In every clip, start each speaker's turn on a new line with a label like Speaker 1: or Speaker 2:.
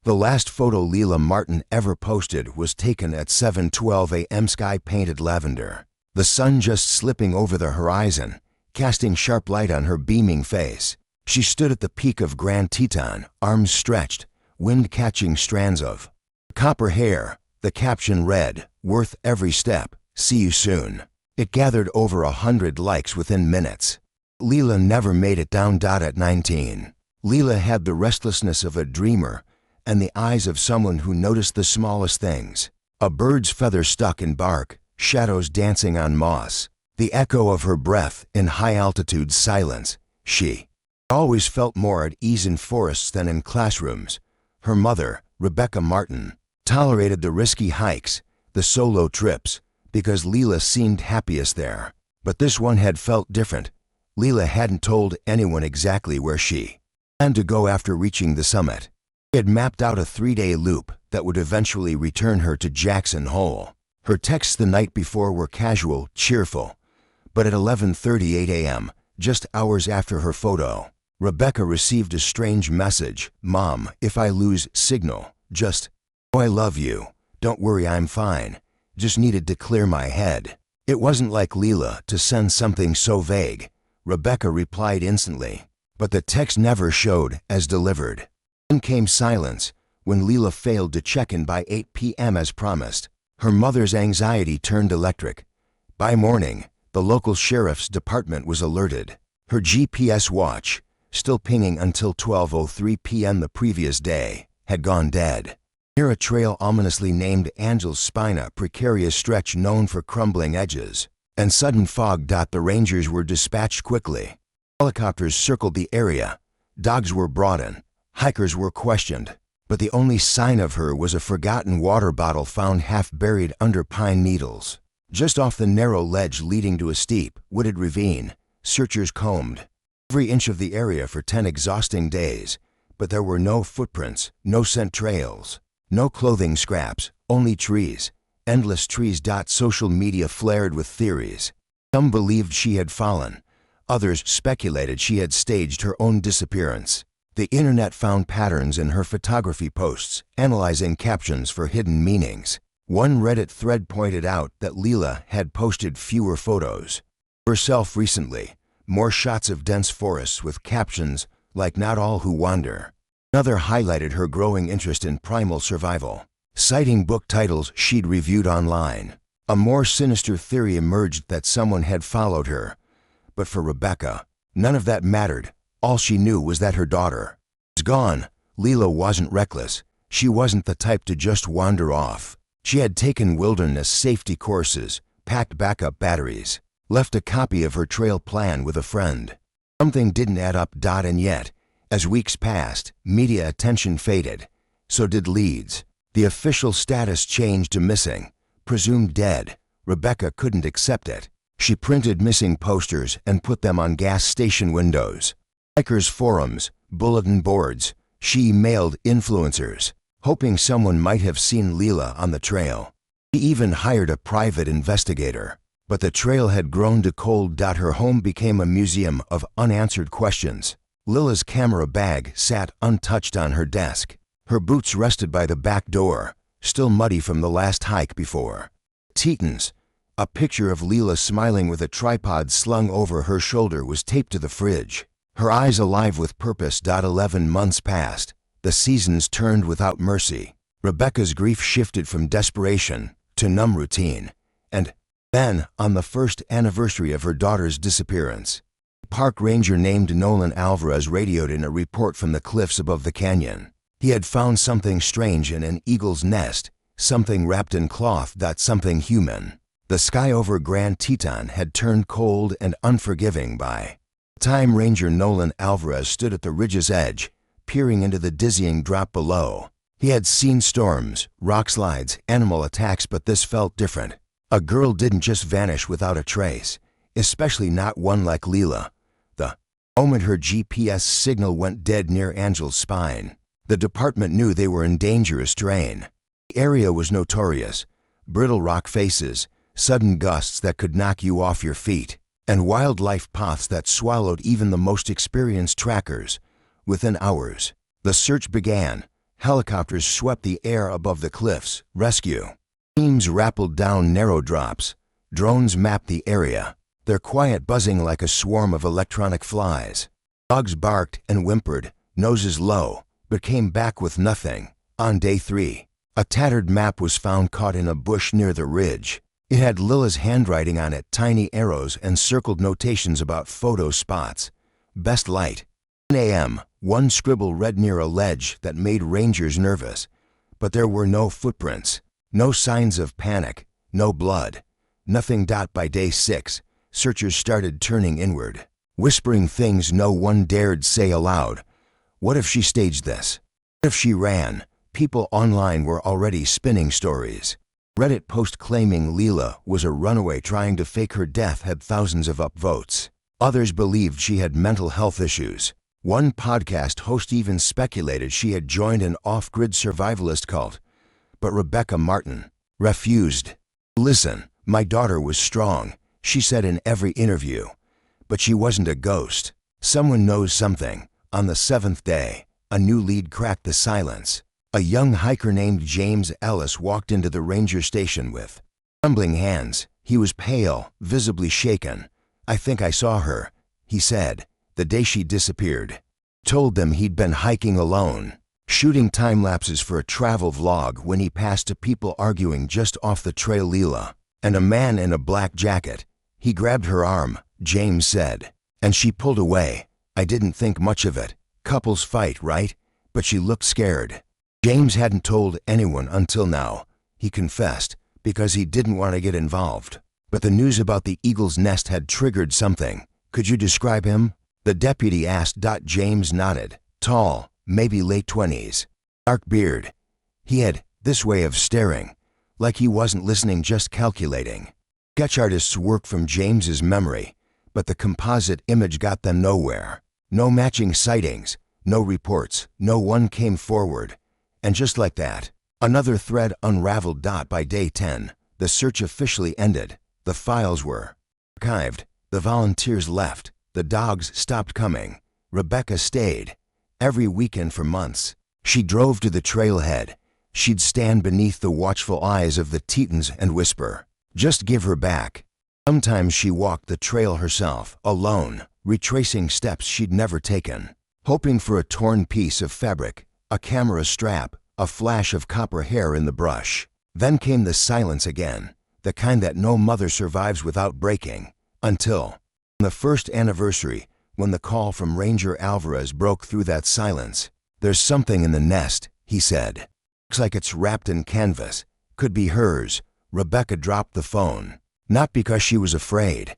Speaker 1: The last photo Leila Martin ever posted was taken at 7:12 a.m. sky-painted lavender. The sun just slipping over the horizon, casting sharp light on her beaming face. She stood at the peak of Grand Teton, arms stretched, wind-catching strands of copper hair. The caption read, "Worth every step, see you soon." It gathered over 100 likes within minutes. Leila never made it down. At 19, Leila had the restlessness of a dreamer and the eyes of someone who noticed the smallest things. A bird's feather stuck in bark, shadows dancing on moss, the echo of her breath in high-altitude silence. She always felt more at ease in forests than in classrooms. Her mother, Rebecca Martin, tolerated the risky hikes, the solo trips, because Leila seemed happiest there. But this one had felt different. Leila hadn't told anyone exactly where she planned to go after reaching the summit. She had mapped out a 3-day loop that would eventually return her to Jackson Hole. Her texts the night before were casual, cheerful. But at 11:38 a.m., just hours after her photo, Rebecca received a strange message. "Mom, if I lose signal, just I love you. Don't worry, I'm fine. Just needed to clear my head." It wasn't like Leila to send something so vague. Rebecca replied instantly, but the text never showed as delivered. Then came silence when Leila failed to check in by 8 p.m. as promised. Her mother's anxiety turned electric. By morning, the local sheriff's department was alerted. Her GPS watch, still pinging until 12:03 p.m. the previous day, had gone dead. Near a trail ominously named Angel's Spine, a precarious stretch known for crumbling edges and sudden fog. The rangers were dispatched quickly. Helicopters circled the area. Dogs were brought in. Hikers were questioned. But the only sign of her was a forgotten water bottle found half buried under pine needles. Just off the narrow ledge leading to a steep, wooded ravine, searchers combed every inch of the area for 10 exhausting days. But there were no footprints, no scent trails. No clothing scraps, only trees, endless trees. Social media flared with theories. Some believed she had fallen. Others speculated she had staged her own disappearance. The internet found patterns in her photography posts, analyzing captions for hidden meanings. One Reddit thread pointed out that Leila had posted fewer photos herself recently, more shots of dense forests with captions like "Not all who wander." Another highlighted her growing interest in primal survival, citing book titles she'd reviewed online. A more sinister theory emerged that someone had followed her. But for Rebecca, none of that mattered. All she knew was that her daughter was gone. Leila wasn't reckless. She wasn't the type to just wander off. She had taken wilderness safety courses, packed backup batteries, left a copy of her trail plan with a friend. Something didn't add up. And yet, as weeks passed, media attention faded. So did leads. The official status changed to missing, presumed dead. Rebecca couldn't accept it. She printed missing posters and put them on gas station windows, hikers' forums, bulletin boards. She emailed influencers, hoping someone might have seen Leila on the trail. She even hired a private investigator. But the trail had grown too cold. Her home became a museum of unanswered questions. Leila's camera bag sat untouched on her desk. Her boots rested by the back door, still muddy from the last hike before. Teton's, a picture of Leila smiling with a tripod slung over her shoulder, was taped to the fridge. Her eyes alive with purpose. 11 months passed. The seasons turned without mercy. Rebecca's grief shifted from desperation to numb routine. And then, on the first anniversary of her daughter's disappearance, park ranger named Nolan Alvarez radioed in a report from the cliffs above the canyon. He had found something strange in an eagle's nest, something wrapped in cloth. Something human. The sky over Grand Teton had turned cold and unforgiving by the time Ranger Nolan Alvarez stood at the ridge's edge, peering into the dizzying drop below. He had seen storms, rock slides, animal attacks, but this felt different. A girl didn't just vanish without a trace, especially not one like Leila. The moment her GPS signal went dead near Angel's Spine, the department knew they were in dangerous terrain. The area was notorious: brittle rock faces, sudden gusts that could knock you off your feet, and wildlife paths that swallowed even the most experienced trackers. Within hours, the search began. Helicopters swept the air above the cliffs. Rescue teams rappelled down narrow drops. Drones mapped the area, their quiet buzzing like a swarm of electronic flies. Dogs barked and whimpered, noses low, but came back with nothing. On day 3, a tattered map was found caught in a bush near the ridge. It had Lila's handwriting on it, tiny arrows and circled notations about photo spots. Best light. 10 a.m., one scribble read near a ledge that made rangers nervous. But there were no footprints, no signs of panic, no blood. Nothing. By day 6, searchers started turning inward, whispering things no one dared say aloud. What if she staged this? What if she ran? People online were already spinning stories. Reddit post claiming Lila was a runaway trying to fake her death had thousands of upvotes. Others believed she had mental health issues. One podcast host even speculated she had joined an off-grid survivalist cult. But Rebecca Martin refused. Listen, my daughter was strong, she said in every interview. But she wasn't a ghost. Someone knows something. On the 7th day, a new lead cracked the silence. A young hiker named James Ellis walked into the ranger station with trembling hands. He was pale, visibly shaken. I think I saw her, he said, the day she disappeared. Told them he'd been hiking alone, shooting time lapses for a travel vlog when he passed two people arguing just off the trail. Lila and a man in a black jacket. He grabbed her arm, James said, and she pulled away. I didn't think much of it. Couples fight, right? But she looked scared. James hadn't told anyone until now, he confessed, because he didn't want to get involved. But the news about the eagle's nest had triggered something. Could you describe him? The deputy asked. James nodded. Tall, maybe late 20s. Dark beard. He had this way of staring, like he wasn't listening, just calculating. Sketch artists worked from James's memory, but the composite image got them nowhere. No matching sightings, no reports, no one came forward. And just like that, another thread unraveled. By day 10, the search officially ended. The files were archived. The volunteers left. The dogs stopped coming. Rebecca stayed. Every weekend for months, she drove to the trailhead. She'd stand beneath the watchful eyes of the Tetons and whisper, "Just give her back." Sometimes she walked the trail herself, alone, retracing steps she'd never taken, hoping for a torn piece of fabric, a camera strap, a flash of copper hair in the brush. Then came the silence again, the kind that no mother survives without breaking, until on the first anniversary, when the call from Ranger Alvarez broke through that silence. There's something in the nest, he said. Looks like it's wrapped in canvas. Could be hers. Rebecca dropped the phone. Not because she was afraid,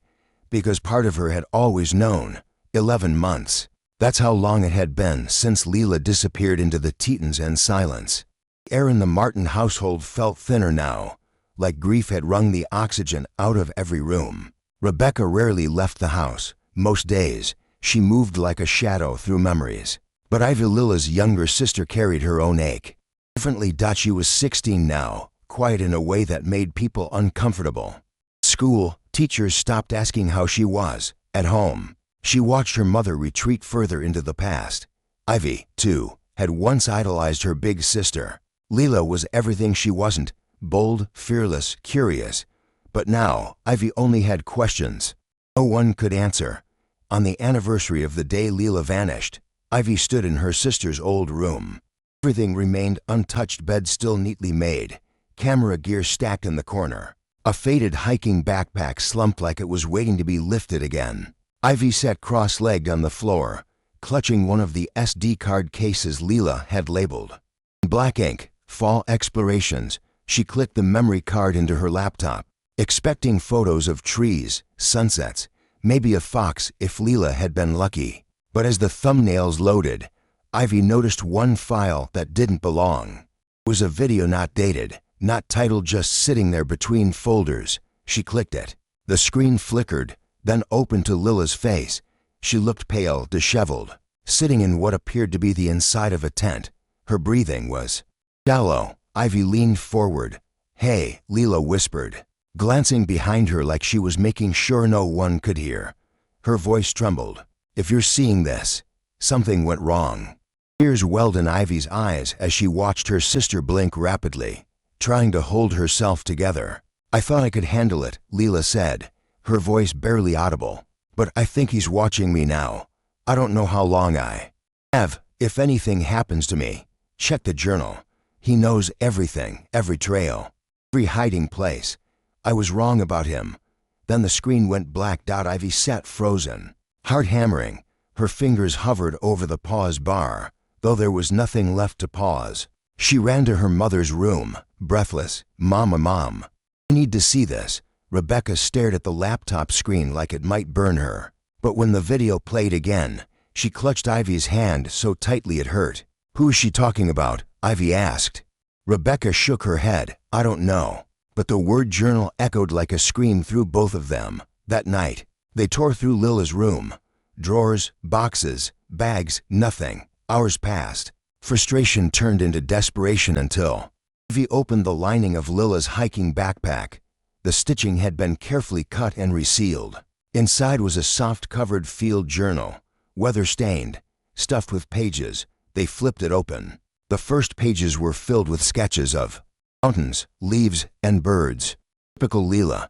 Speaker 1: because part of her had always known. 11 months. That's how long it had been since Lila disappeared into the Tetons and silence. The air in the Martin household felt thinner now, like grief had wrung the oxygen out of every room. Rebecca rarely left the house. Most days, she moved like a shadow through memories. But Ivy, Lila's younger sister, carried her own ache. Differently. She was 16 now, quiet in a way that made people uncomfortable. School, teachers stopped asking how she was. At home, she watched her mother retreat further into the past. Ivy, too, had once idolized her big sister. Lila was everything she wasn't, bold, fearless, curious. But now, Ivy only had questions. No one could answer. On the anniversary of the day Lila vanished, Ivy stood in her sister's old room. Everything remained untouched, bed still neatly made, camera gear stacked in the corner. A faded hiking backpack slumped like it was waiting to be lifted again. Ivy sat cross-legged on the floor, clutching one of the SD card cases Lila had labeled. In black ink, Fall Explorations, she clicked the memory card into her laptop, expecting photos of trees, sunsets, maybe a fox if Lila had been lucky. But as the thumbnails loaded, Ivy noticed one file that didn't belong. It was a video not dated, not titled, just sitting there between folders. She clicked it. The screen flickered, then opened to Lila's face. She looked pale, disheveled, sitting in what appeared to be the inside of a tent. Her breathing was shallow. Ivy leaned forward. "Hey," Lila whispered, glancing behind her like she was making sure no one could hear. Her voice trembled. "If you're seeing this, something went wrong." Tears welled in Ivy's eyes as she watched her sister blink rapidly, trying to hold herself together. "I thought I could handle it," Leela said, her voice barely audible. "But I think he's watching me now. I don't know how long I have. If anything happens to me, check the journal. He knows everything, every trail, every hiding place. I was wrong about him." Then the screen went black. Ivy sat frozen, heart hammering. Her fingers hovered over the pause bar, though there was nothing left to pause. She ran to her mother's room, breathless. Mom, I need to see this." Rebecca stared at the laptop screen like it might burn her. But when the video played again, she clutched Ivy's hand so tightly it hurt. "Who is she talking about?" Ivy asked. Rebecca shook her head. "I don't know." But the word journal echoed like a scream through both of them. That night, they tore through Lila's room. Drawers, boxes, bags, nothing. Hours passed. Frustration turned into desperation until Ivy opened the lining of Lila's hiking backpack. The stitching had been carefully cut and resealed. Inside was a soft-covered field journal, weather-stained, stuffed with pages. They flipped it open. The first pages were filled with sketches of mountains, leaves, and birds. Typical Leela.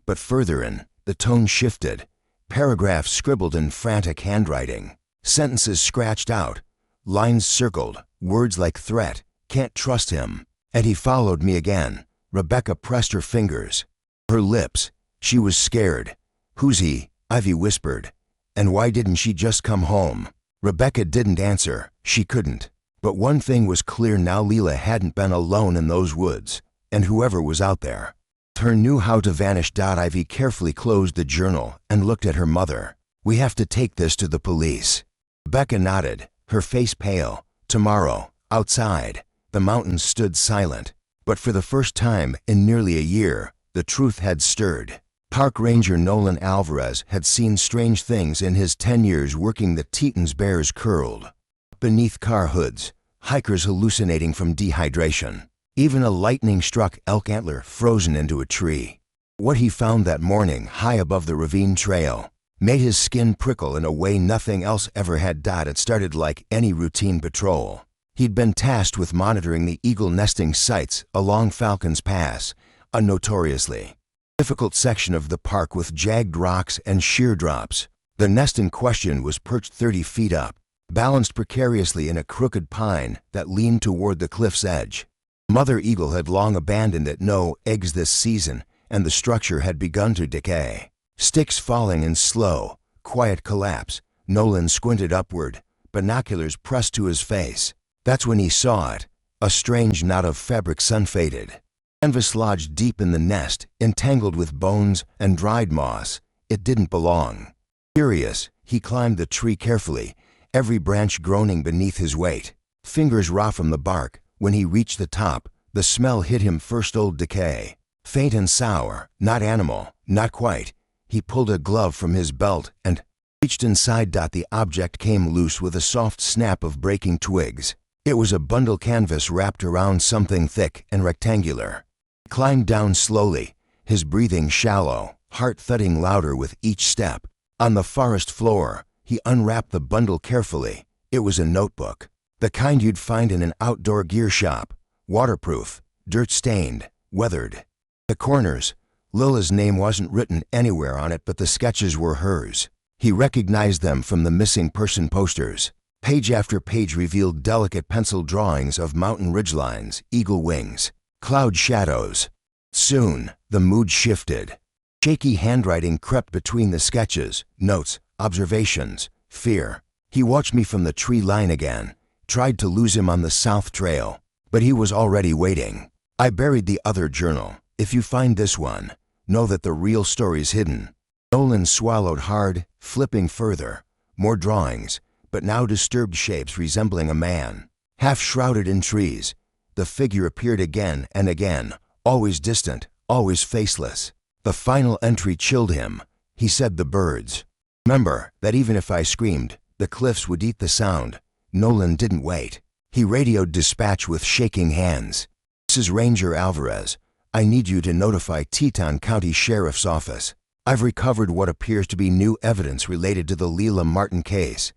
Speaker 1: But further in, the tone shifted. Paragraphs scribbled in frantic handwriting. Sentences scratched out. Lines circled. Words like threat. "Can't trust him." "And he followed me again." Rebecca pressed her fingers. Her lips. She was scared. "Who's he?" Ivy whispered. "And why didn't she just come home?" Rebecca didn't answer. She couldn't. But one thing was clear now: Leela hadn't been alone in those woods, and whoever was out there, her knew how to vanish. Ivy carefully closed the journal and looked at her mother. "We have to take this to the police." Rebecca nodded, her face pale. "Tomorrow, outside." The mountains stood silent. But for the first time in nearly a year, the truth had stirred. Park Ranger Nolan Alvarez had seen strange things in his 10 years working the Tetons. Bears curled beneath car hoods, hikers hallucinating from dehydration, even a lightning-struck elk antler frozen into a tree. What he found that morning high above the ravine trail made his skin prickle in a way nothing else ever had. It started like any routine patrol. He'd been tasked with monitoring the eagle nesting sites along Falcons Pass, a notoriously difficult section of the park with jagged rocks and sheer drops. The nest in question was perched 30 feet up, balanced precariously in a crooked pine that leaned toward the cliff's edge. Mother eagle had long abandoned it. No eggs this season, and the structure had begun to decay. Sticks falling in slow, quiet collapse. Nolan squinted upward, binoculars pressed to his face. That's when he saw it, a strange knot of fabric sun-faded. Canvas lodged deep in the nest, entangled with bones and dried moss. It didn't belong. Curious, he climbed the tree carefully, every branch groaning beneath his weight. Fingers raw from the bark. When he reached the top, the smell hit him first: old decay. Faint and sour, not animal, not quite. He pulled a glove from his belt and reached inside. The object came loose with a soft snap of breaking twigs. It was a bundle canvas wrapped around something thick and rectangular. He climbed down slowly, his breathing shallow, heart thudding louder with each step. On the forest floor, he unwrapped the bundle carefully. It was a notebook, the kind you'd find in an outdoor gear shop. Waterproof, dirt-stained, weathered. The corners, Lila's name wasn't written anywhere on it, but the sketches were hers. He recognized them from the missing person posters. Page after page revealed delicate pencil drawings of mountain ridgelines, eagle wings, cloud shadows. Soon, the mood shifted. Shaky handwriting crept between the sketches, notes, observations, fear. He watched me from the tree line again, tried to lose him on the south trail, but he was already waiting. "I buried the other journal. If you find this one, know that the real story's hidden." Nolan swallowed hard, flipping further. More drawings, but now disturbed shapes resembling a man. Half shrouded in trees, the figure appeared again and again, always distant, always faceless. The final entry chilled him. He said, "The birds. Remember that even if I screamed, the cliffs would eat the sound." Nolan didn't wait. He radioed dispatch with shaking hands. "This is Ranger Alvarez. I need you to notify Teton County Sheriff's Office. I've recovered what appears to be new evidence related to the Leela Martin case.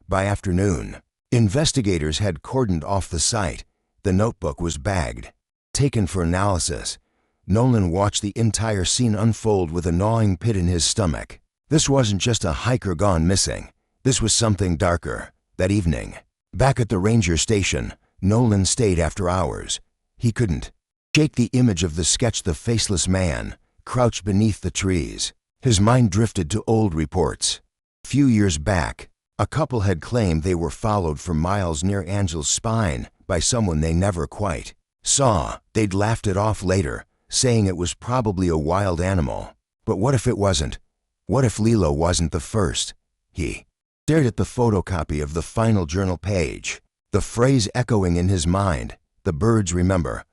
Speaker 1: By afternoon, Investigators had cordoned off the site. The notebook was bagged, taken for analysis. Nolan watched the entire scene unfold with a gnawing pit in his stomach. This wasn't just a hiker gone missing. This was something darker. That evening, back at the ranger station, Nolan stayed after hours. He couldn't shake the image of the faceless man, crouched beneath the trees. His mind drifted to old reports. A few years back, a couple had claimed they were followed for miles near Angel's spine by someone they never quite saw. They'd laughed it off later, saying it was probably a wild animal. But what if it wasn't? What if Lila wasn't the first? He stared at the photocopy of the final journal page, the phrase echoing in his mind, "The birds remember."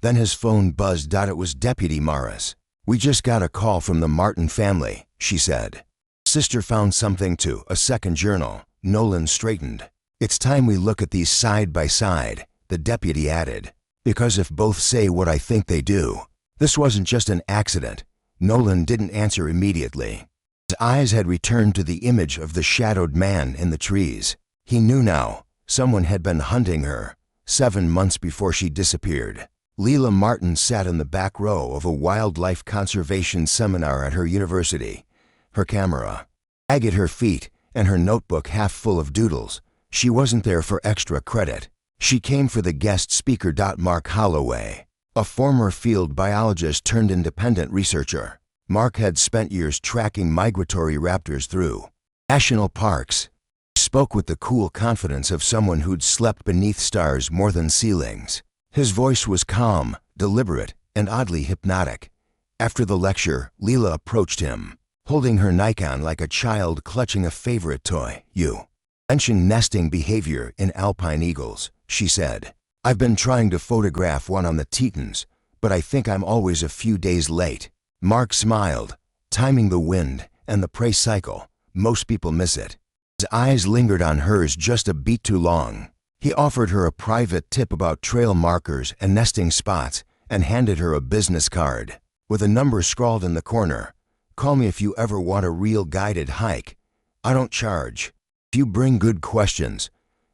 Speaker 1: Then his phone buzzed. It was Deputy Morris. "We just got a call from the Martin family," she said. "Sister found something too, a second journal." Nolan straightened. "It's time we look at these side by side," the deputy added, "because if both say what I think they do." This wasn't just an accident. Nolan didn't answer immediately. His eyes had returned to the image of the shadowed man in the trees. He knew now. Someone had been hunting her. 7 months before she disappeared, Lila Martin sat in the back row of a wildlife conservation seminar at her university, her camera bag at her feet and her notebook half full of doodles. She wasn't there for extra credit. She came for the guest speaker. Mark Holloway, a former field biologist turned independent researcher. Mark had spent years tracking migratory raptors through national parks. He spoke with the cool confidence of someone who'd slept beneath stars more than ceilings. His voice was calm, deliberate, and oddly hypnotic. After the lecture, Lila approached him, holding her Nikon like a child clutching a favorite toy. "You mentioned nesting behavior in alpine eagles," she said. "I've been trying to photograph one on the Tetons, but I think I'm always a few days late." Mark smiled, timing the wind and the prey cycle. Most people miss it. His eyes lingered on hers just a beat too long. He offered her a private tip about trail markers and nesting spots and handed her a business card with a number scrawled in the corner. "Call me if you ever want a real guided hike. I don't charge if you bring good questions."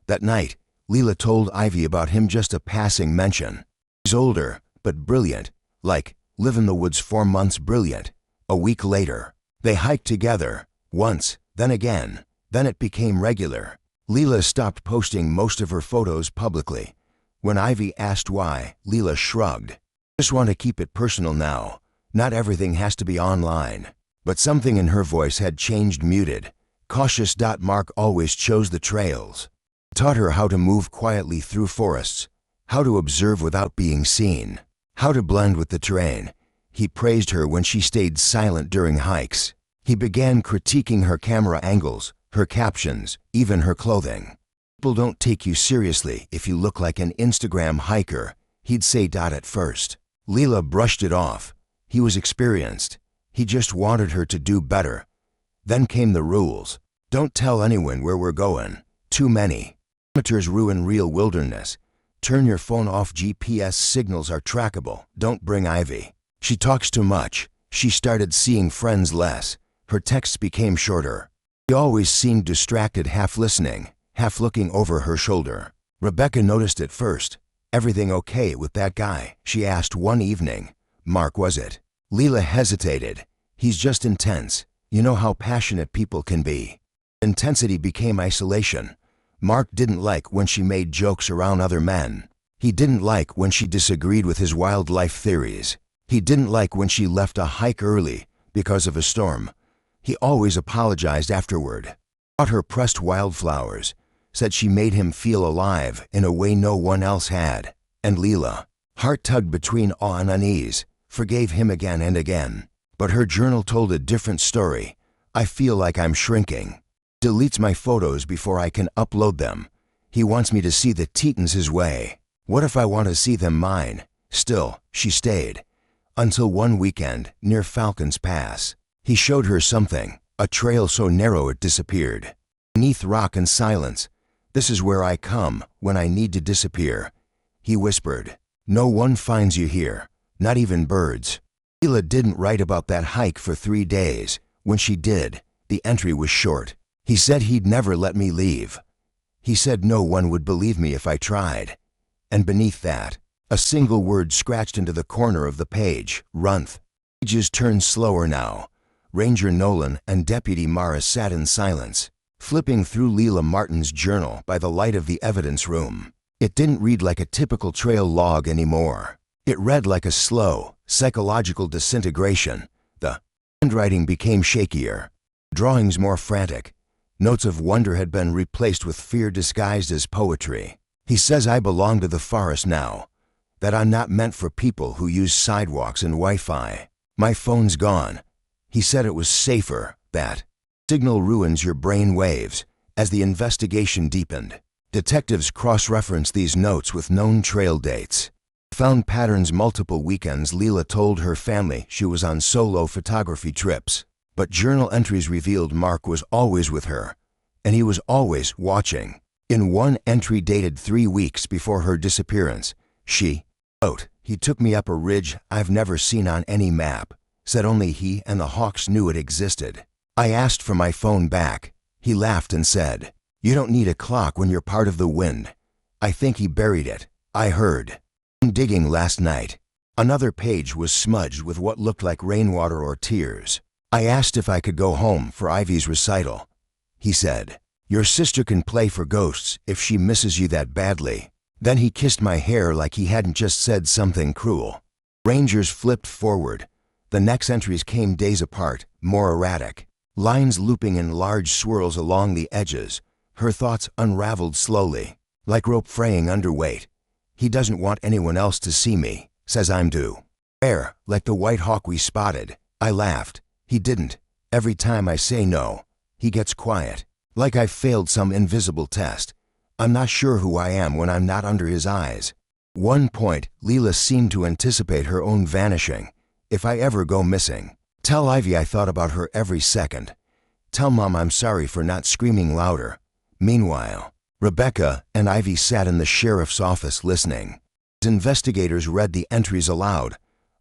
Speaker 1: That night, Lila told Ivy about him, just a passing mention. "He's older, but brilliant, like live in the woods 4 months brilliant." A week later, they hiked together, once, then again. Then it became regular. Lila stopped posting most of her photos publicly. When Ivy asked why, Lila shrugged. "Just want to keep it personal now. Not everything has to be online." But something in her voice had changed, muted, cautious. Mark always chose the trails. Taught her how to move quietly through forests, how to observe without being seen, how to blend with the terrain. He praised her when she stayed silent during hikes. He began critiquing her camera angles, her captions, even her clothing. "People don't take you seriously if you look like an Instagram hiker," he'd say. At first, Lila brushed it off. He was experienced. He just wanted her to do better. Then came the rules. "Don't tell anyone where we're going. Too many. Amateurs ruin real wilderness. Turn your phone off. GPS signals are trackable. Don't bring Ivy. She talks too much." She started seeing friends less. Her texts became shorter. He always seemed distracted, half listening, half looking over her shoulder. Rebecca noticed it first. "Everything okay with that guy?" she asked one evening. "Mark, was it?" Lila hesitated. "He's just intense. You know how passionate people can be." Intensity became isolation. Mark didn't like when she made jokes around other men. He didn't like when she disagreed with his wildlife theories. He didn't like when she left a hike early because of a storm. He always apologized afterward. Brought her pressed wildflowers, said she made him feel alive in a way no one else had. And Lila, heart tugged between awe and unease, forgave him again and again. But her journal told a different story. "I feel like I'm shrinking. Deletes my photos before I can upload them. He wants me to see the Tetons his way. What if I want to see them mine?" Still, she stayed. Until one weekend, near Falcon's Pass, he showed her something, a trail so narrow it disappeared. Beneath rock and silence, "This is where I come when I need to disappear," he whispered. "No one finds you here, not even birds." Lila didn't write about that hike for 3 days. When she did, the entry was short. "He said he'd never let me leave. He said no one would believe me if I tried. And beneath that, a single word scratched into the corner of the page, Runth. Pages turned slower now. Ranger Nolan and Deputy Morris sat in silence, flipping through Leela Martin's journal by the light of the evidence room. It didn't read like a typical trail log anymore. It read like a slow, psychological disintegration. The handwriting became shakier, drawings more frantic. Notes of wonder had been replaced with fear disguised as poetry. He says I belong to the forest now, that I'm not meant for people who use sidewalks and Wi-Fi. My phone's gone. He said it was safer, that signal ruins your brain waves. As the investigation deepened, detectives cross-referenced these notes with known trail dates. Found patterns multiple weekends. Leela told her family she was on solo photography trips, but journal entries revealed Mark was always with her, and he was always watching. In one entry dated 3 weeks before her disappearance, she wrote, "He took me up a ridge I've never seen on any map. Said only he and the Hawks knew it existed. I asked for my phone back. He laughed and said, 'You don't need a clock when you're part of the wind.' I think he buried it. I heard digging last night." Another page was smudged with what looked like rainwater or tears. I asked if I could go home for Ivy's recital. He said, "Your sister can play for ghosts if she misses you that badly." Then he kissed my hair like he hadn't just said something cruel. Rangers flipped forward. The next entries came days apart, more erratic. Lines looping in large swirls along the edges. Her thoughts unraveled slowly, like rope fraying under weight. He doesn't want anyone else to see me. Says I'm due. Rare, like the white hawk we spotted. I laughed. He didn't. Every time I say no, he gets quiet, like I failed some invisible test. I'm not sure who I am when I'm not under his eyes. One point, Leela seemed to anticipate her own vanishing. If I ever go missing, tell Ivy I thought about her every second. Tell Mom I'm sorry for not screaming louder. Meanwhile, Rebecca and Ivy sat in the sheriff's office listening. As investigators read the entries aloud,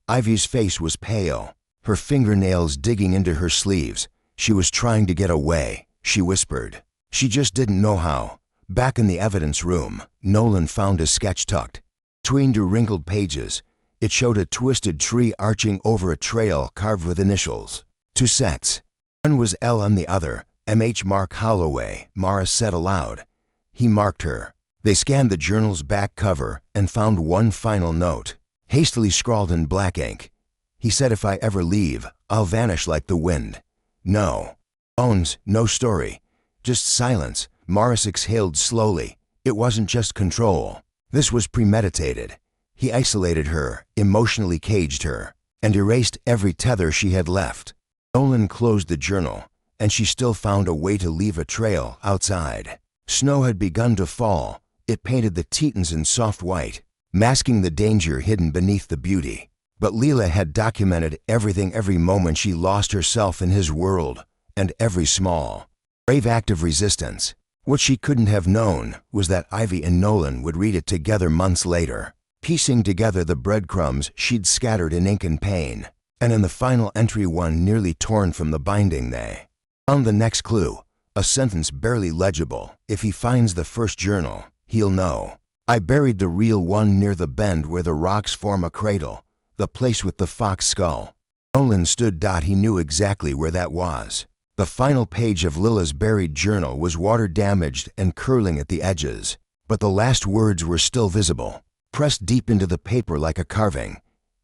Speaker 1: Ivy's face was pale, her fingernails digging into her sleeves. She was trying to get away, she whispered. She just didn't know how. Back in the evidence room, Nolan found a sketch tucked between two wrinkled pages. It showed a twisted tree arching over a trail carved with initials. 2 sets. One was L on the other, M.H. Mark Holloway, Morris said aloud. He marked her. They scanned the journal's back cover and found one final note, hastily scrawled in black ink. He said if I ever leave, I'll vanish like the wind. No phones, no story, just silence. Morris exhaled slowly. It wasn't just control. This was premeditated. He isolated her, emotionally caged her, and erased every tether she had left. Nolan closed the journal, and she still found a way to leave a trail outside. Snow had begun to fall. It painted the Tetons in soft white, masking the danger hidden beneath the beauty. But Leela had documented everything, every moment she lost herself in his world, and every small, brave act of resistance. What she couldn't have known was that Ivy and Nolan would read it together months later, piecing together the breadcrumbs she'd scattered in ink and pain. And in the final entry, one nearly torn from the binding, they found the next clue, a sentence barely legible. If he finds the first journal, he'll know. I buried the real one near the bend where the rocks form a cradle, the place with the fox skull. Nolan stood. He knew exactly where that was. The final page of Lila's buried journal was water-damaged and curling at the edges, but the last words were still visible, pressed deep into the paper like a carving.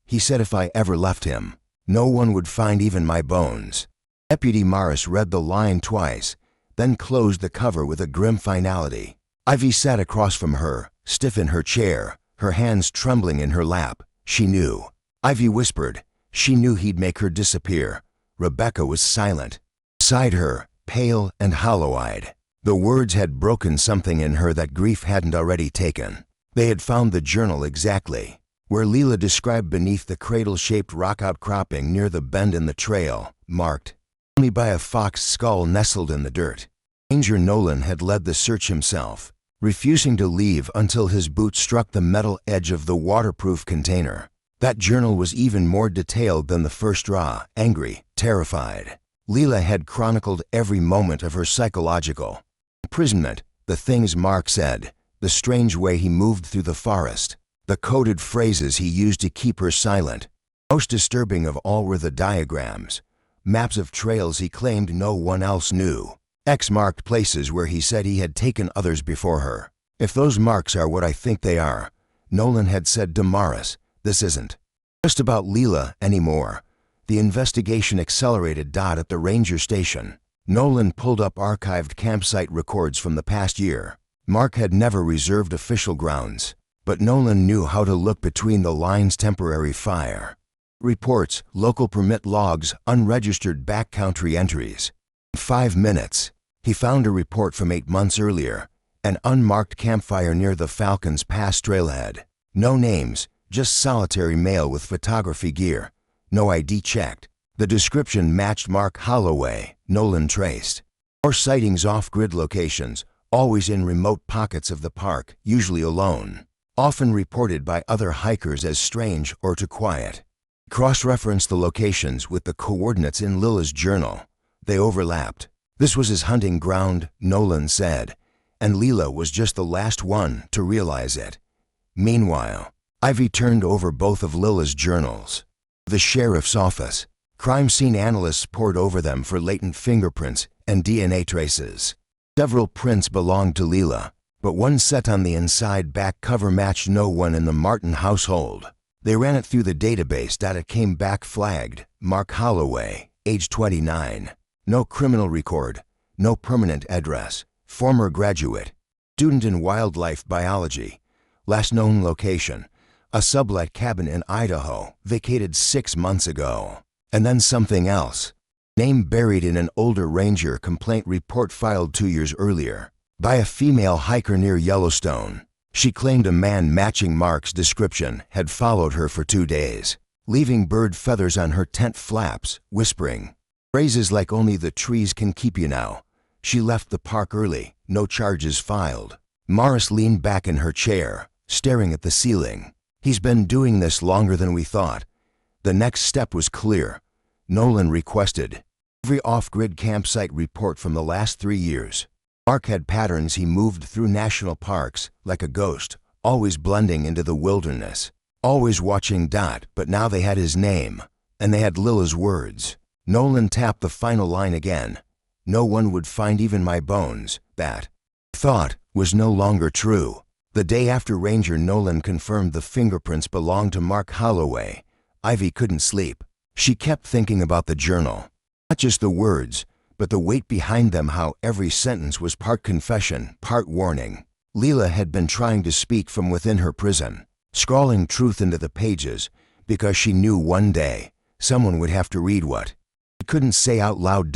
Speaker 1: He said if I ever left him, no one would find even my bones. Deputy Morris read the line twice, then closed the cover with a grim finality. Ivy sat across from her, stiff in her chair, her hands trembling in her lap. She knew. Ivy whispered. She knew he'd make her disappear. Rebecca was silent. Beside her, pale and hollow-eyed. The words had broken something in her that grief hadn't already taken. They had found the journal exactly where Leela described, beneath the cradle-shaped rock outcropping near the bend in the trail, marked only by a fox skull nestled in the dirt. Ranger Nolan had led the search himself, refusing to leave until his boot struck the metal edge of the waterproof container. That journal was even more detailed than the first draw, angry, terrified. Leela had chronicled every moment of her psychological imprisonment, The things Mark said, the strange way he moved through the forest, the coded phrases he used to keep her silent. Most disturbing of all were the diagrams, maps of trails he claimed no one else knew, X-marked places where he said he had taken others before her. If those marks are what I think they are, Nolan had said to Morris, this isn't just about Leela anymore. The investigation accelerated. At the ranger station, Nolan pulled up archived campsite records from the past year. Mark had never reserved official grounds, but Nolan knew how to look between the lines. Temporary fire reports, local permit logs, unregistered backcountry entries. In 5 minutes, he found a report from 8 months earlier, an unmarked campfire near the Falcons Pass trailhead. No names, just solitary male with photography gear. No ID checked. The description matched Mark Holloway. Nolan traced more sightings off-grid locations, always in remote pockets of the park, usually alone, often reported by other hikers as strange or too quiet. Cross-referenced the locations with the coordinates in Lila's journal. They overlapped. This was his hunting ground, Nolan said, and Leela was just the last one to realize it. Meanwhile, Ivy turned over both of Lila's journals. The sheriff's office. Crime scene analysts pored over them for latent fingerprints and DNA traces. Several prints belonged to Leela, but one set on the inside back cover matched no one in the Martin household. They ran it through the database. It came back flagged, Mark Holloway, age 29. No criminal record, no permanent address, former graduate, student in wildlife biology, last known location, a sublet cabin in Idaho, vacated 6 months ago. And then something else. Name buried in an older ranger complaint report filed 2 years earlier by a female hiker near Yellowstone. She claimed a man matching Mark's description had followed her for 2 days, leaving bird feathers on her tent flaps, whispering phrases like only the trees can keep you now. She left the park early, no charges filed. Morris leaned back in her chair, staring at the ceiling. He's been doing this longer than we thought. The next step was clear. Nolan requested every off-grid campsite report from the last 3 years. Mark had patterns. He moved through national parks like a ghost, always blending into the wilderness, always watching. But now they had his name, and they had Lila's words. Nolan tapped the final line again. No one would find even my bones. That thought was no longer true. The day after Ranger Nolan confirmed the fingerprints belonged to Mark Holloway, Ivy couldn't sleep. She kept thinking about the journal. Not just the words, but the weight behind them, how every sentence was part confession, part warning. Leela had been trying to speak from within her prison, scrawling truth into the pages, because she knew one day someone would have to read what she couldn't say out loud.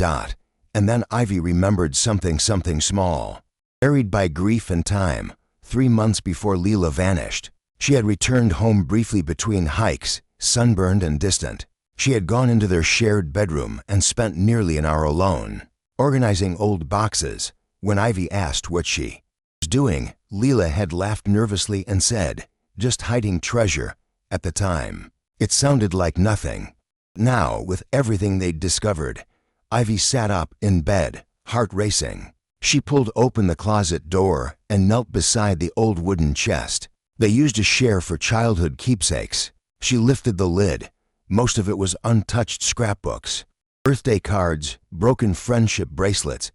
Speaker 1: And then Ivy remembered something small. Buried by grief and time, 3 months before Leela vanished, she had returned home briefly between hikes, sunburned and distant. She had gone into their shared bedroom and spent nearly an hour alone, organizing old boxes. When Ivy asked what she was doing, Leela had laughed nervously and said, just hiding treasure. At the time, it sounded like nothing. Now, with everything they'd discovered, Ivy sat up in bed, heart racing. She pulled open the closet door and knelt beside the old wooden chest they used to share for childhood keepsakes. She lifted the lid. Most of it was untouched scrapbooks, birthday cards, broken friendship bracelets.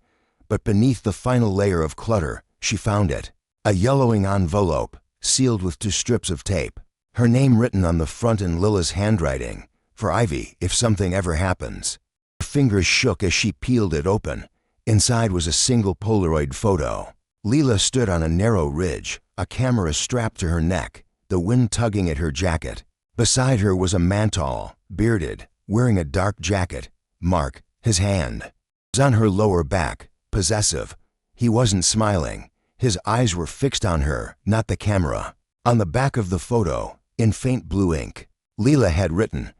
Speaker 1: But beneath the final layer of clutter, she found it. A yellowing envelope, sealed with 2 strips of tape. Her name written on the front in Lila's handwriting. For Ivy, if something ever happens. Her fingers shook as she peeled it open. Inside was a single Polaroid photo. Leela stood on a narrow ridge, a camera strapped to her neck, the wind tugging at her jacket. Beside her was a man-tall, bearded, wearing a dark jacket. Mark, his hand, was on her lower back, possessive. He wasn't smiling. His eyes were fixed on her, not the camera. On the back of the photo, in faint blue ink, Leela had written,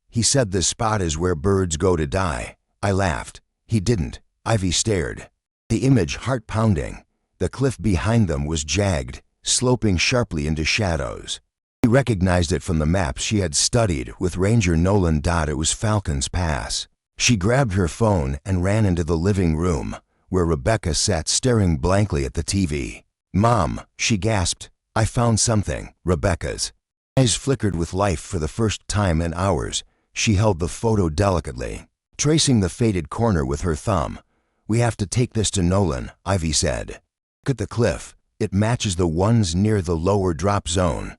Speaker 1: "He said this spot is where birds go to die." I laughed. He didn't. Ivy stared. The image heart-pounding. The cliff behind them was jagged, sloping sharply into shadows. She recognized it from the maps she had studied with Ranger Nolan. It was Falcons Pass. She grabbed her phone and ran into the living room, where Rebecca sat staring blankly at the TV. "Mom," she gasped, "I found something." Rebecca's eyes flickered with life for the first time in hours. She held the photo delicately, tracing the faded corner with her thumb. "We have to take this to Nolan," Ivy said. "Look at the cliff. It matches the ones near the lower drop zone.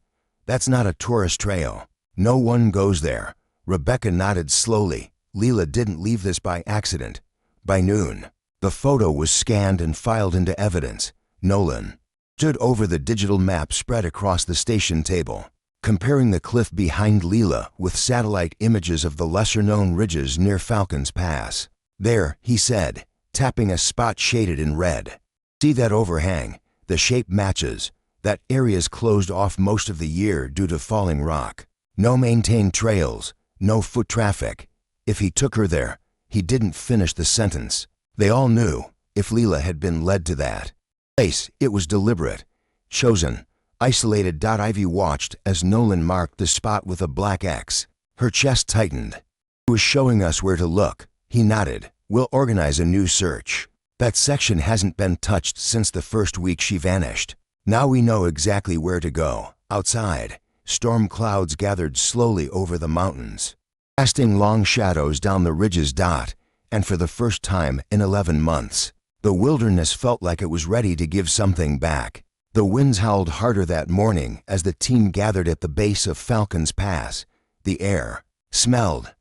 Speaker 1: That's not a tourist trail. No one goes there." Rebecca nodded slowly. "Leela didn't leave this by accident." By noon, the photo was scanned and filed into evidence. Nolan stood over the digital map spread across the station table, comparing the cliff behind Leela with satellite images of the lesser-known ridges near Falcons Pass. "There," he said, tapping a spot shaded in red. "See that overhang? The shape matches. That area's closed off most of the year due to falling rock. No maintained trails, no foot traffic. If he took her there," he didn't finish the sentence. They all knew, if Leela had been led to that place, it was deliberate, chosen, isolated. Ivy watched as Nolan marked the spot with a black X. Her chest tightened. "He was showing us where to look." He nodded. "We'll organize a new search. That section hasn't been touched since the first week she vanished. Now we know exactly where to go." Outside, storm clouds gathered slowly over the mountains, casting long shadows down the ridges. And for the first time in 11 months, the wilderness felt like it was ready to give something back. The winds howled harder that morning as the team gathered at the base of Falcons Pass. The air smelled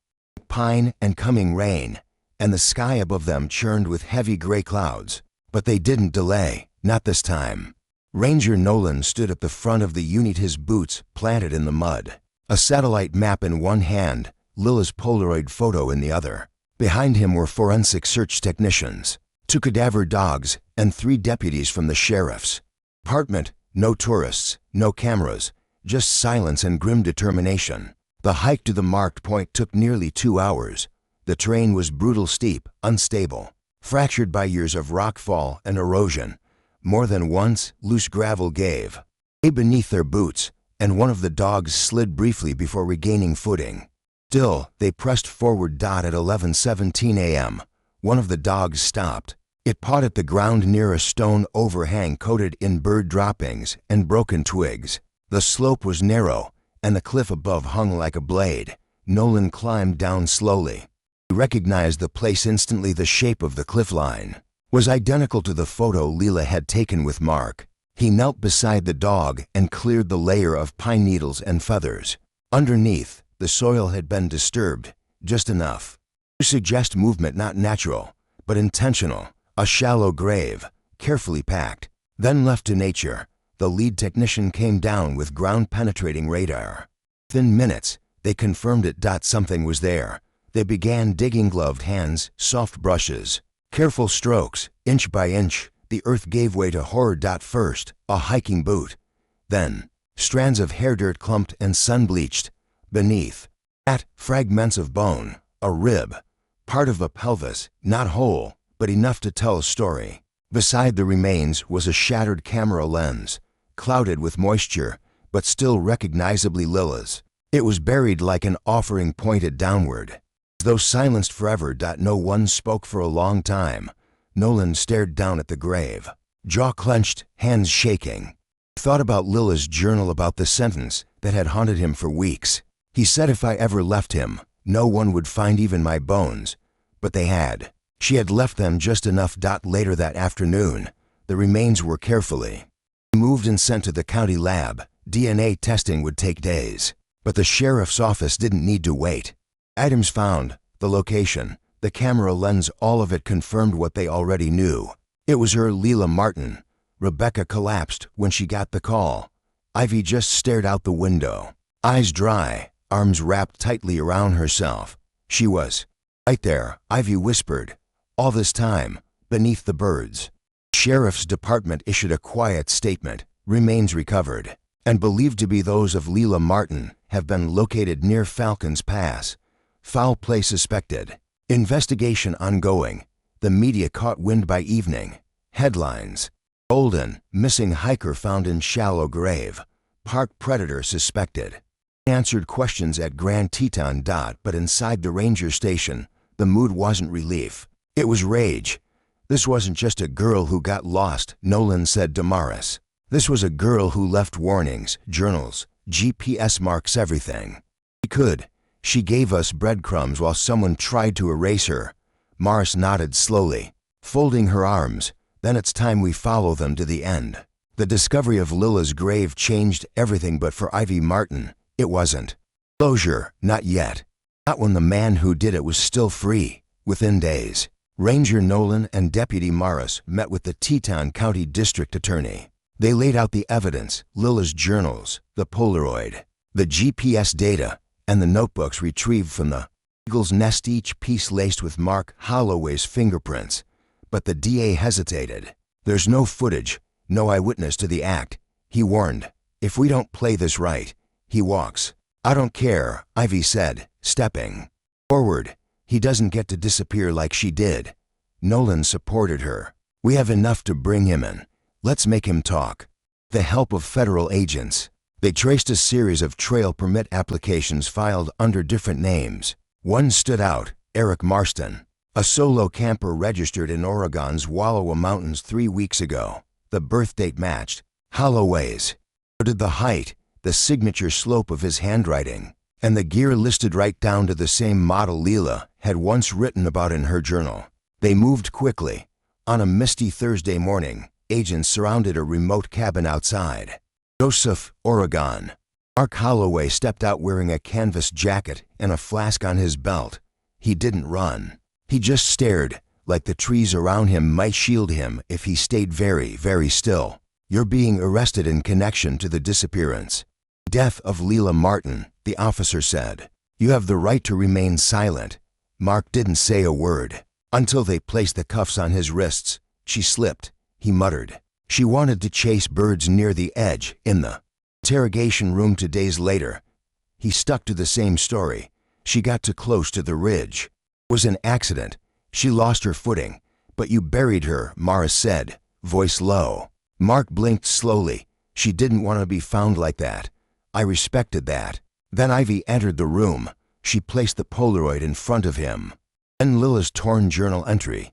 Speaker 1: pine and coming rain, and the sky above them churned with heavy gray clouds. But they didn't delay, not this time. Ranger Nolan stood at the front of the unit, his boots planted in the mud, a satellite map in one hand, Lila's Polaroid photo in the other. Behind him were forensic search technicians, 2 cadaver dogs, and 3 deputies from the sheriff's department. No tourists, no cameras, just silence and grim determination. The hike to the marked point took nearly 2 hours. The terrain was brutal, steep, unstable, fractured by years of rockfall and erosion. More than once, loose gravel gave way beneath their boots, and one of the dogs slid briefly before regaining footing. Still, they pressed forward. At 11:17 a.m., one of the dogs stopped. It pawed at the ground near a stone overhang coated in bird droppings and broken twigs. The slope was narrow, and the cliff above hung like a blade. Nolan climbed down slowly. He recognized the place instantly. The shape of the cliff line was identical to the photo Leela had taken with Mark. He knelt beside the dog and cleared the layer of pine needles and feathers. Underneath, the soil had been disturbed, just enough to suggest movement, not natural, but intentional. A shallow grave, carefully packed, then left to nature. The lead technician came down with ground-penetrating radar. Within minutes, they confirmed it. Something was there. They began digging. Gloved hands, soft brushes, careful strokes. Inch by inch, the earth gave way to horror. First, a hiking boot. Then, strands of hair, dirt clumped and sun-bleached. Beneath that, fragments of bone, a rib, part of a pelvis, not whole, but enough to tell a story. Beside the remains was a shattered camera lens, clouded with moisture, but still recognizably Lila's. It was buried like an offering pointed downward, as though silenced forever. No one spoke for a long time. Nolan stared down at the grave, jaw clenched, hands shaking. He thought about Lila's journal, about the sentence that had haunted him for weeks. He said, "If I ever left him, no one would find even my bones." But they had. She had left them just enough. Later that afternoon, the remains were carefully moved and sent to the county lab. DNA testing would take days, but the sheriff's office didn't need to wait. Items found, the location, the camera lens, all of it confirmed what they already knew. It was her, Leela Martin. Rebecca collapsed when she got the call. Ivy just stared out the window, eyes dry, arms wrapped tightly around herself. She was right there, Ivy whispered. All this time, beneath the birds. Sheriff's Department issued a quiet statement. Remains recovered, and believed to be those of Leela Martin, have been located near Falcons Pass. Foul play suspected. Investigation ongoing. The media caught wind by evening. Headlines: Golden, missing hiker found in shallow grave. Park predator suspected. Answered questions at Grand Teton. But inside the ranger station, the mood wasn't relief. It was rage. This wasn't just a girl who got lost, Nolan said to Morris. This was a girl who left warnings, journals, GPS marks, everything. She could. She gave us breadcrumbs while someone tried to erase her. Morris nodded slowly, folding her arms. Then it's time we follow them to the end. The discovery of Lila's grave changed everything, but for Ivy Martin, it wasn't. Closure, not yet. Not when the man who did it was still free. Within days, Ranger Nolan and Deputy Morris met with the Teton County District Attorney. They laid out the evidence, Lila's journals, the Polaroid, the GPS data, and the notebooks retrieved from the eagle's nest, each piece laced with Mark Holloway's fingerprints. But the DA hesitated. There's no footage, no eyewitness to the act, he warned. If we don't play this right, he walks. I don't care, Ivy said, stepping forward. He doesn't get to disappear like she did. Nolan supported her. We have enough to bring him in. Let's make him talk. The help of federal agents. They traced a series of trail permit applications filed under different names. One stood out, Eric Marston, a solo camper registered in Oregon's Wallowa Mountains 3 weeks ago. The birth date matched Holloway's. So did the height, the signature slope of his handwriting, and the gear listed right down to the same model Lila had once written about in her journal. They moved quickly. On a misty Thursday morning, agents surrounded a remote cabin outside Joseph, Oregon. Mark Holloway stepped out wearing a canvas jacket and a flask on his belt. He didn't run. He just stared, like the trees around him might shield him if he stayed very, very still. You're being arrested in connection to the disappearance. Death of Lila Martin, the officer said. You have the right to remain silent. Mark didn't say a word until they placed the cuffs on his wrists. She slipped, he muttered. She wanted to chase birds near the edge. In the interrogation room 2 days later, he stuck to the same story. She got too close to the ridge. It was an accident. She lost her footing. But you buried her, Morris said, voice low. Mark blinked slowly. She didn't want to be found like that. I respected that. Then Ivy entered the room. She placed the Polaroid in front of him. Then Lila's torn journal entry.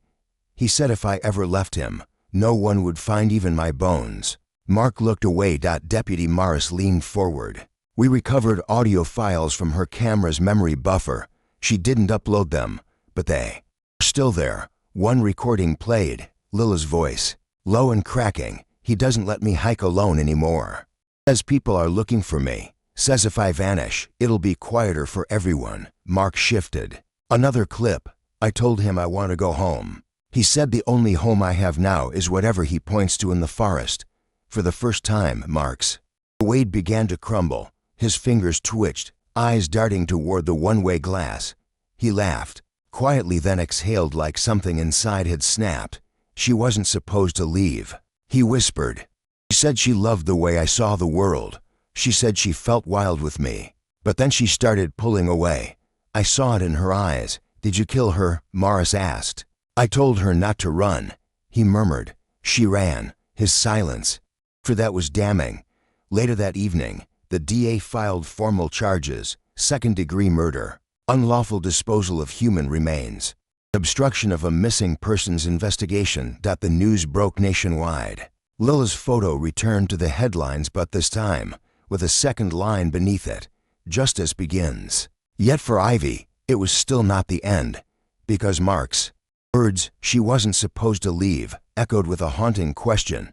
Speaker 1: He said if I ever left him, no one would find even my bones. Mark looked away. Deputy Morris leaned forward. We recovered audio files from her camera's memory buffer. She didn't upload them, but they were still there. One recording played, Lila's voice, low and cracking. He doesn't let me hike alone anymore. Says people are looking for me. Says if I vanish, it'll be quieter for everyone. Mark shifted. Another clip. I told him I want to go home. He said the only home I have now is whatever he points to in the forest. For the first time, Mark's Wade began to crumble. His fingers twitched, eyes darting toward the one-way glass. He laughed, quietly, then exhaled like something inside had snapped. She wasn't supposed to leave. He whispered. She said she loved the way I saw the world. She said she felt wild with me. But then she started pulling away. I saw it in her eyes. Did you kill her? Morris asked. I told her not to run. He murmured. She ran. His silence. For that was damning. Later that evening, the DA filed formal charges: second-degree murder, unlawful disposal of human remains, obstruction of a missing persons investigation. The news broke nationwide. Lila's photo returned to the headlines, but this time, with a second line beneath it, justice begins. Yet for Ivy, it was still not the end, because Mark's words, she wasn't supposed to leave, echoed with a haunting question.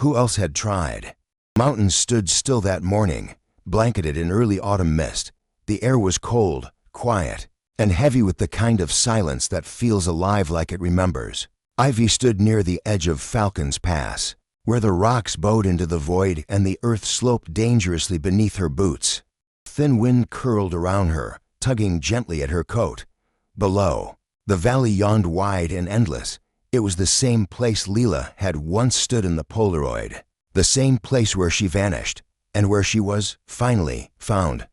Speaker 1: Who else had tried? Mountains stood still that morning, blanketed in early autumn mist. The air was cold, quiet, and heavy with the kind of silence that feels alive like it remembers. Ivy stood near the edge of Falcon's Pass, where the rocks bowed into the void and the earth sloped dangerously beneath her boots. Thin wind curled around her, tugging gently at her coat. Below, the valley yawned wide and endless. It was the same place Lila had once stood in the Polaroid, the same place where she vanished, and where she was, finally, found.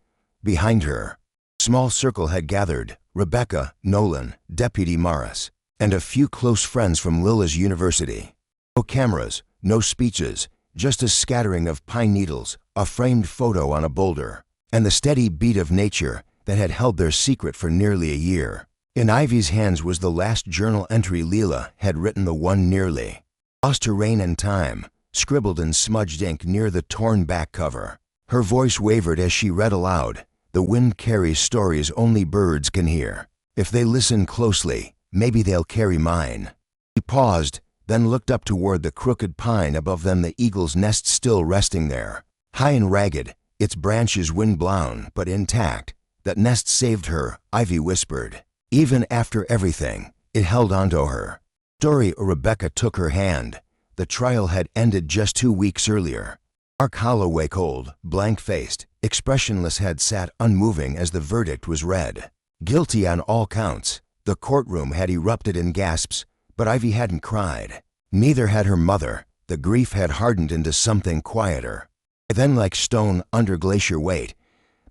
Speaker 1: Behind her, a small circle had gathered: Rebecca, Nolan, Deputy Morris, and a few close friends from Lila's university. No cameras, no speeches, just a scattering of pine needles, a framed photo on a boulder, and the steady beat of nature that had held their secret for nearly a year. In Ivy's hands was the last journal entry Leela had written, the one nearly lost to rain and time, scribbled in smudged ink near the torn back cover. Her voice wavered as she read aloud, "The wind carries stories only birds can hear. If they listen closely, maybe they'll carry mine." She paused, then looked up toward the crooked pine above them, the eagle's nest still resting there. High and ragged, its branches wind-blown but intact. "That nest saved her," Ivy whispered. "Even after everything, it held onto her." Story. Rebecca took her hand. The trial had ended just 2 weeks earlier. Mark Holloway, cold, blank-faced, expressionless, had sat unmoving as the verdict was read. Guilty on all counts. The courtroom had erupted in gasps, but Ivy hadn't cried. Neither had her mother. The grief had hardened into something quieter. Then, like stone under glacier weight.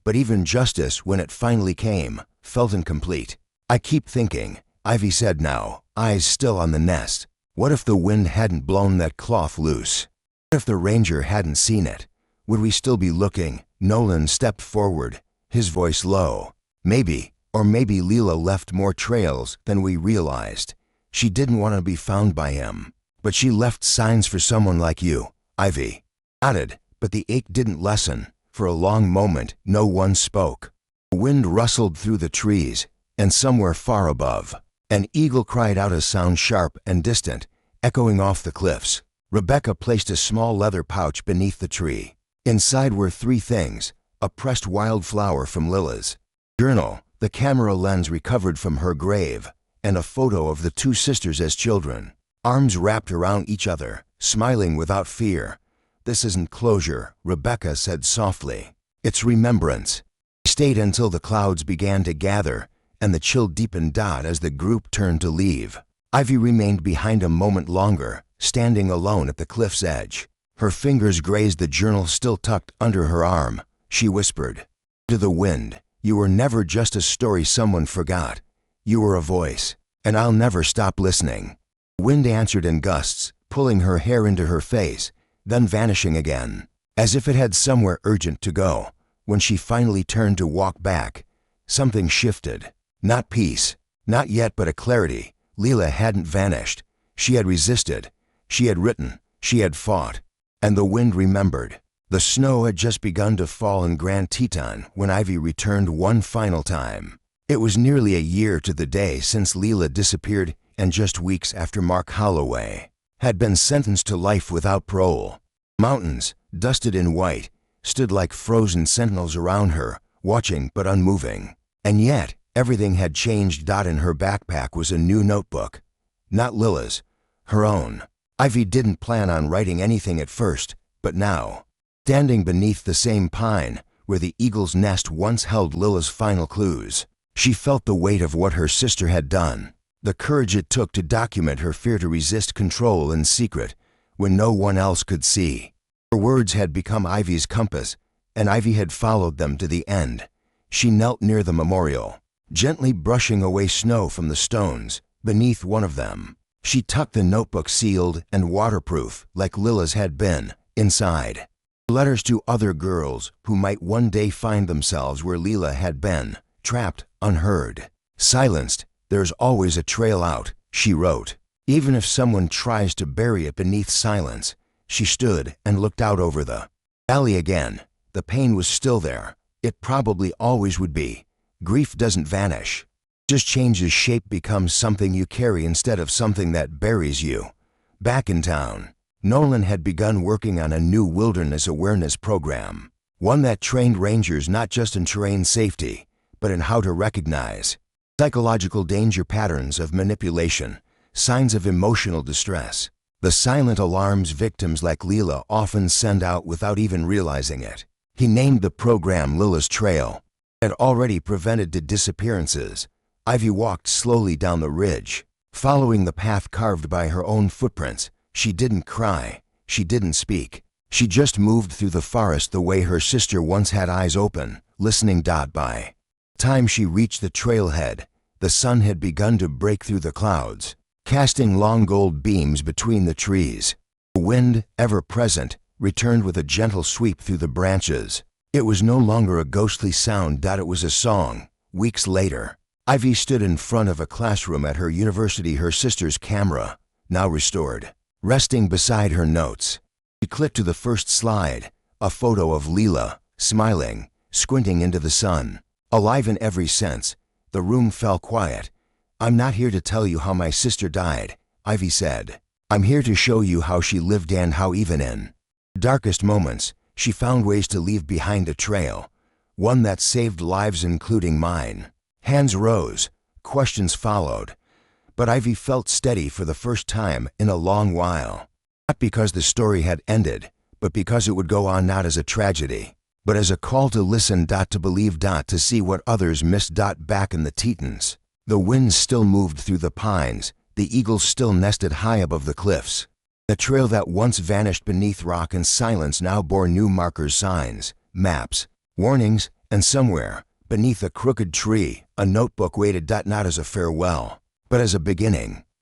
Speaker 1: But even justice, when it finally came, felt incomplete. "I keep thinking," Ivy said now, eyes still on the nest. "What if the wind hadn't blown that cloth loose? What if the ranger hadn't seen it? Would we still be looking?" Nolan stepped forward, his voice low. "Maybe, or maybe Leela left more trails than we realized. She didn't want to be found by him. But she left signs for someone like you." Ivy nodded, but the ache didn't lessen. For a long moment, no one spoke. The wind rustled through the trees, and somewhere far above, an eagle cried out, a sound sharp and distant, echoing off the cliffs. Rebecca placed a small leather pouch beneath the tree. Inside were 3 things: a pressed wildflower from Lila's journal, the camera lens recovered from her grave, and a photo of the 2 sisters as children, arms wrapped around each other, smiling without fear. "This isn't closure," Rebecca said softly. "It's remembrance." She stayed until the clouds began to gather, and the chill deepened as the group turned to leave. Ivy remained behind a moment longer, standing alone at the cliff's edge. Her fingers grazed the journal still tucked under her arm. She whispered, "To the wind, you were never just a story someone forgot. You were a voice, and I'll never stop listening." The wind answered in gusts, pulling her hair into her face, then vanishing again, as if it had somewhere urgent to go. When she finally turned to walk back, something shifted. Not peace, not yet, but a clarity. Leela hadn't vanished. She had resisted. She had written. She had fought. And the wind remembered. The snow had just begun to fall in Grand Teton when Ivy returned one final time. It was nearly a year to the day since Leela disappeared, and just weeks after Mark Holloway had been sentenced to life without parole. Mountains, dusted in white, stood like frozen sentinels around her, watching but unmoving. And yet, everything had changed. In her backpack was a new notebook. Not Lila's, her own. Ivy didn't plan on writing anything at first, but now, standing beneath the same pine where the eagle's nest once held Lila's final clues, she felt the weight of what her sister had done. The courage it took to document her fear, to resist control in secret when no one else could see. Her words had become Ivy's compass, and Ivy had followed them to the end. She knelt near the memorial, gently brushing away snow from the stones beneath one of them. She tucked the notebook, sealed and waterproof like Lila's had been, inside. Letters to other girls who might one day find themselves where Leela had been, trapped, unheard, silenced. "There's always a trail out," she wrote. "Even if someone tries to bury it beneath silence." She stood and looked out over the valley again. The pain was still there. It probably always would be. Grief doesn't vanish. It just changes shape, becomes something you carry instead of something that buries you. Back in town, Nolan had begun working on a new wilderness awareness program. One that trained rangers not just in terrain safety, but in how to recognize psychological danger, patterns of manipulation, signs of emotional distress, the silent alarms victims like Leela often send out without even realizing it. He named the program Lila's Trail. It had already prevented the disappearances. Ivy walked slowly down the ridge, following the path carved by her own footprints. She didn't cry. She didn't speak. She just moved through the forest the way her sister once had, eyes open, listening. By the time she reached the trailhead, the sun had begun to break through the clouds, casting long gold beams between the trees. The wind, ever present, returned with a gentle sweep through the branches. It was no longer a ghostly sound. It was a song. Weeks later, Ivy stood in front of a classroom at her university, her sister's camera, now restored, resting beside her notes. She clicked to the first slide, a photo of Leela, smiling, squinting into the sun. Alive in every sense, the room fell quiet. "I'm not here to tell you how my sister died," Ivy said. "I'm here to show you how she lived and how even in her darkest moments, she found ways to leave behind a trail, one that saved lives including mine." Hands rose, questions followed, but Ivy felt steady for the first time in a long while. Not because the story had ended, but because it would go on not as a tragedy, but as a call to listen, to believe, to see what others missed. Back in the Tetons, the winds still moved through the pines, the eagles still nested high above the cliffs. The trail that once vanished beneath rock and silence now bore new markers, signs, maps, warnings, and somewhere, beneath a crooked tree, a notebook waited, not as a farewell, but as a beginning.